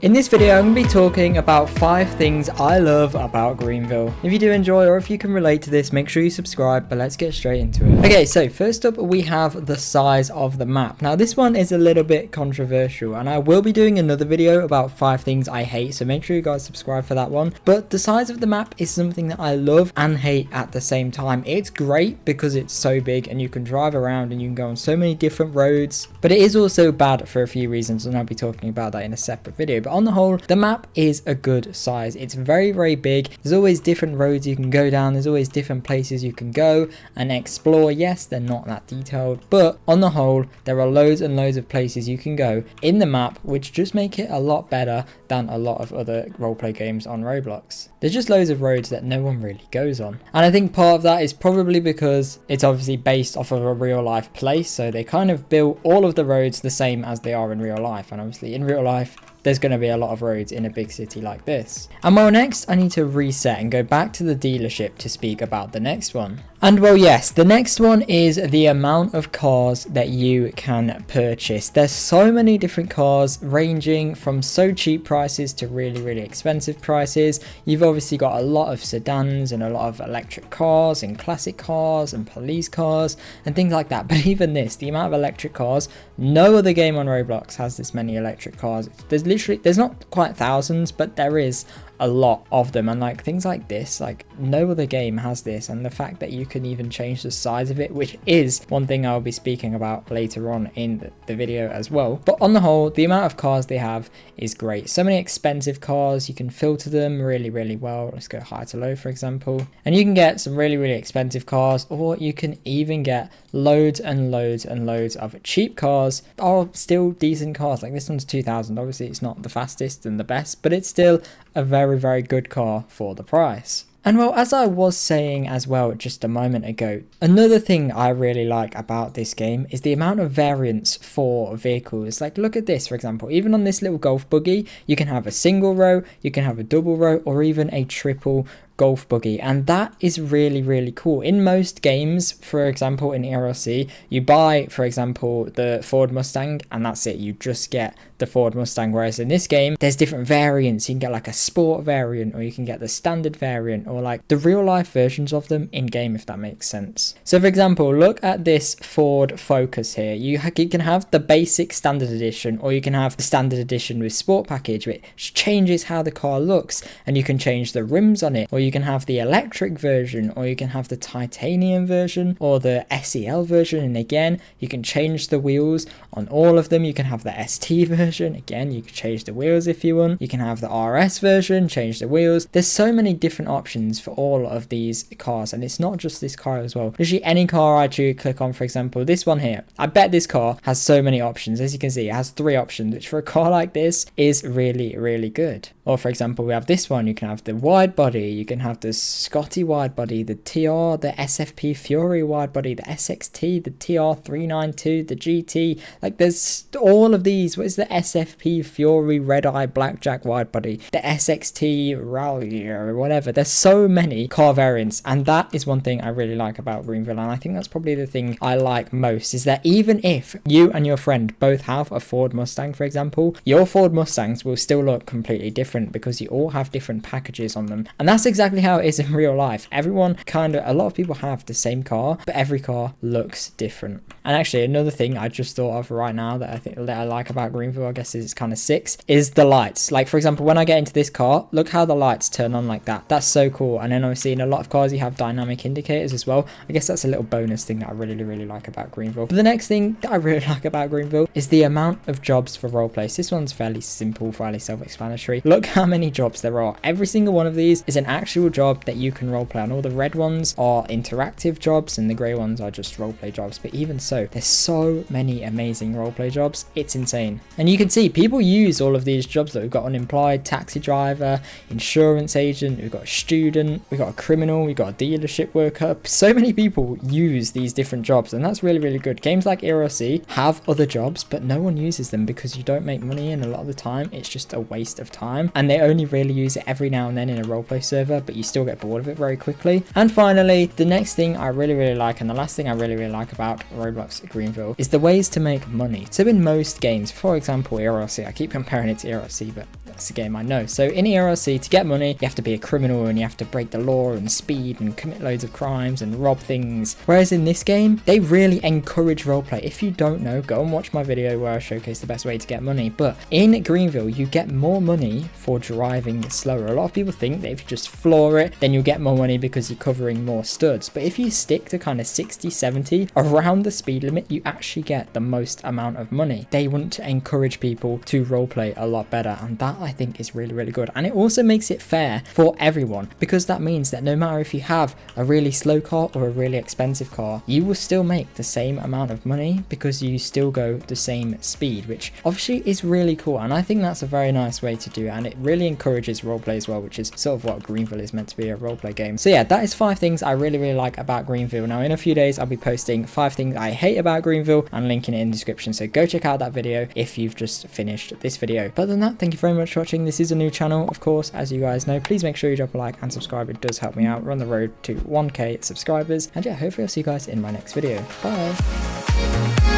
In this video, I'm going to be talking about 5 things I love about Greenville. If you do enjoy or if you can relate to this, make sure you subscribe, but let's get straight into it. Okay, so first up we have the size of the map. Now this one is a little bit controversial and I will be doing another video about 5 things I hate, so make sure you guys subscribe for that one. But the size of the map is something that I love and hate at the same time. It's great because it's so big and you can drive around and you can go on so many different roads, but it is also bad for a few reasons and I'll be talking about that in a separate video. But on the whole, the map is a good size. It's very, very big. There's always different roads you can go down. There's always different places you can go and explore. Yes, they're not that detailed, but on the whole, there are loads and loads of places you can go in the map, which just make it a lot better than a lot of other roleplay games on Roblox. There's just loads of roads that no one really goes on. And I think part of that is probably because it's obviously based off of a real life place. So they kind of built all of the roads the same as they are in real life. And obviously in real life, there's going to be a lot of roads in a big city like this. And well, next I need to reset and go back to the dealership to speak about the next one. And well, yes, the next one is the amount of cars that you can purchase. There's so many different cars ranging from so cheap prices to really, really expensive prices. You've obviously got a lot of sedans and a lot of electric cars and classic cars and police cars and things like that. But even this, the amount of electric cars, no other game on Roblox has this many electric cars. There's not quite thousands, but there is a lot of them, and like things like this, like no other game has this. And the fact that you can even change the size of it, which is one thing I'll be speaking about later on in the video as well. But on the whole, the amount of cars they have is great. So many expensive cars, you can filter them really, really well. Let's go high to low, for example, and you can get some really, really expensive cars, or you can even get loads and loads and loads of cheap cars that are still decent cars. Like this one's 2000. Obviously it's not the fastest and the best, but it's still a very, very good car for the price. And well, as I was saying as well just a moment ago, another thing I really like about this game is the amount of variants for vehicles. Like look at this, for example, even on this little golf buggy, you can have a single row, you can have a double row, or even a triple golf buggy, and that is really, really cool. In most games, for example in ERC, you buy, for example, the Ford Mustang and that's it, you just get the Ford Mustang, whereas in this game there's different variants. You can get like a sport variant, or you can get the standard variant, or like the real life versions of them in game, if that makes sense. So for example, look at this Ford Focus here. You can have the basic standard edition, or you can have the standard edition with sport package, which changes how the car looks, and you can change the rims on it, or you can have the electric version, or you can have the titanium version, or the SEL version, and again you can change the wheels on all of them. You can have the ST version, again you can change the wheels if you want. You can have the RS version, change the wheels. There's so many different options for all of these cars, and it's not just this car as well. Literally any car I click on, for example this one here, I bet this car has so many options. As you can see, it has 3 options, which for a car like this is really, really good. Or for example, we have this one, you can have the wide body, you can have the Scotty wide body, the TR, the SFP Fury wide body, the SXT, the TR392, the GT. Like there's all of these. What is the SFP Fury Red Eye Blackjack wide body, the SXT Rally or whatever? There's so many car variants, and that is one thing I really like about Greenville. And I think that's probably the thing I like most, is that even if you and your friend both have a Ford Mustang, for example, your Ford Mustangs will still look completely different because you all have different packages on them. And that's exactly how it is in real life. Everyone a lot of people have the same car, but every car looks different. And actually another thing I just thought of right now that I like about Greenville, I guess is kind of sick, is the lights. Like for example, when I get into this car, look how the lights turn on like that. That's so cool. And then obviously in a lot of cars you have dynamic indicators as well. I guess that's a little bonus thing that I really, really like about Greenville. But the next thing that I really like about Greenville is the amount of jobs for roleplay. This one's fairly simple, fairly self-explanatory. Look how many jobs there are. Every single one of these is an actual job that you can roleplay on. All the red ones are interactive jobs and the grey ones are just roleplay jobs. But even so, there's so many amazing roleplay jobs. It's insane. And you can see people use all of these jobs. That we've got unemployed, taxi driver, insurance agent, we've got a student, we've got a criminal, we've got a dealership worker. So many people use these different jobs, and that's really, really good. Games like ERC have other jobs, but no one uses them because you don't make money, and a lot of the time it's just a waste of time. and they only really use it every now and then in a roleplay server, but you still get bored of it very quickly. And finally, the next thing I really like, and the last thing I really like about Roblox Greenville, is the ways to make money. So in most games, for example ERLC, I keep comparing it to ERLC, but that's a game I know. So in ERLC, to get money, you have to be a criminal and you have to break the law and speed and commit loads of crimes and rob things. Whereas in this game, they really encourage roleplay. If you don't know, go and watch my video where I showcase the best way to get money. But in Greenville, you get more money for driving slower. A lot of people think that if you just floor it, then you'll get more money because you're covering more studs. But if you stick to kind of 60, 70 around the speed limit, you actually get the most amount of money. They want to encourage people to roleplay a lot better, and that I think is really good. And it also makes it fair for everyone, because that means that no matter if you have a really slow car or a really expensive car, you will still make the same amount of money because you still go the same speed, which obviously is really cool. And I think that's a very nice way to do it, and it really encourages roleplay as well, which is sort of what Greenville is meant to be, a roleplay game. So yeah, that is 5 things I really like about Greenville. Now in a few days I'll be posting 5 things I hate about Greenville and linking it in the description, so go check out that video if you've just finished this video. But other than that, thank you very much for watching. This is a new channel, of course, as you guys know. Please make sure you drop a like and subscribe, it does help me out. We're on the road to 1k subscribers, and yeah, hopefully I'll see you guys in my next video. Bye.